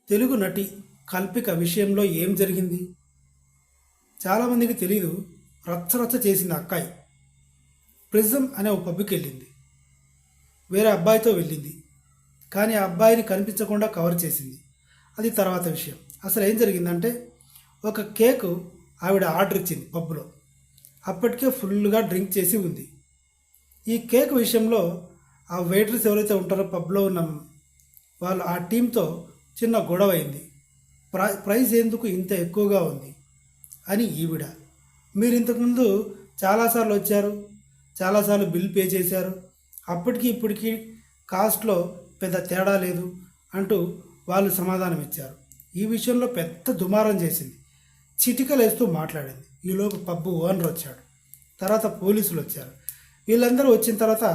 తెలుగు నటి కల్పిక విషయంలో ఏం జరిగింది? చాలామందికి తెలీదు. రచ్చరచ్చ చేసింది అక్కాయి. ప్రిజం అనే ఒక పబ్కి వెళ్ళింది. వేరే అబ్బాయితో వెళ్ళింది. కానీ ఆ అబ్బాయిని కనిపించకుండా కవర్ చేసింది. అది తర్వాత విషయం. అసలు ఏం జరిగిందంటే, ఒక కేకు ఆవిడ ఆర్డర్ ఇచ్చింది పబ్లో. అప్పటికే ఫుల్గా డ్రింక్ చేసి ఉంది. ఈ కేక్ విషయంలో ఆ వెయిటర్స్ ఎవరైతే ఉంటారో పబ్లో ఉన్న వాళ్ళు, ఆ టీంతో చిన్న గొడవ అయింది. ప్రైస్ ఎందుకు ఇంత ఎక్కువగా ఉంది అని ఈవిడ, మీరు ఇంతకుముందు చాలాసార్లు వచ్చారు, చాలాసార్లు బిల్ పే చేశారు, అప్పటికి ఇప్పటికీ కాస్ట్లో పెద్ద తేడా లేదు అంటూ వాళ్ళు సమాధానం ఇచ్చారు. ఈ విషయంలో పెద్ద దుమారం చేసింది. చిటికలేస్తూ మాట్లాడింది. ఈలోపు పబ్బు ఓనర్ వచ్చాడు. తర్వాత పోలీసులు వచ్చారు. వీళ్ళందరూ వచ్చిన తర్వాత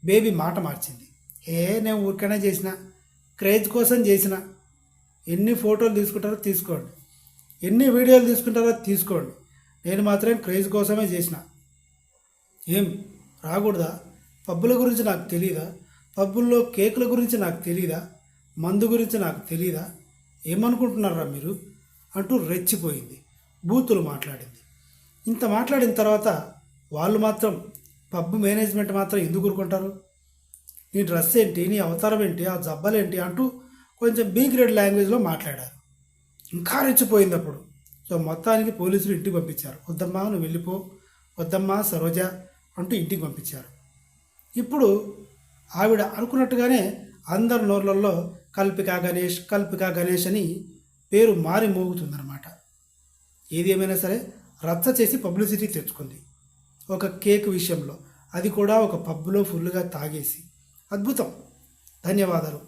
బేబీ మాట మార్చింది. నేను ఊరికనే చేసిన, క్రేజ్ కోసం చేసిన. ఎన్ని ఫోటోలు తీసుకుంటారో తీసుకోండి, ఎన్ని వీడియోలు తీసుకుంటారో తీసుకోండి, నేను మాత్రం క్రేజ్ కోసమే చేసిన. ఏం రాకూడదా? పబ్బుల గురించి నాకు తెలీదా? పబ్బుల్లో కేకుల గురించి నాకు తెలీదా? మందు గురించి నాకు తెలీదా? ఏమనుకుంటున్నారా మీరు అంటూ రెచ్చిపోయింది. బూతులు మాట్లాడింది. ఇంత మాట్లాడిన తర్వాత వాళ్ళు మాత్రం, పబ్ మేనేజ్మెంట్ మాత్రం ఎందుకు ఊరుకుంటారు? నీ డ్రెస్ ఏంటి, నీ అవతారం ఏంటి, ఆ జబ్బలేంటి అంటూ కొంచెం బీ గ్రేడ్ లాంగ్వేజ్లో మాట్లాడారు. ఇంకా రెచ్చిపోయింది అప్పుడు. సో మొత్తానికి పోలీసులు ఇంటికి పంపించారు. వద్దమ్మా నువ్వు వెళ్ళిపో, వద్దమ్మా సరోజ అంటూ ఇంటికి పంపించారు. ఇప్పుడు ఆవిడ అనుకున్నట్టుగానే అందరి నోర్లలో కల్పికా గణేష్, కల్పికా గణేష్ అని పేరు మారి మోగుతుందన్నమాట. ఏది ఏమైనా సరే రచ్చ చేసి పబ్లిసిటీ తెచ్చుకుంది ఒక కేక్ విషయంలో, అది కూడా ఒక పబ్లో ఫుల్గా తాగేసి. అద్భుతం. ధన్యవాదాలు.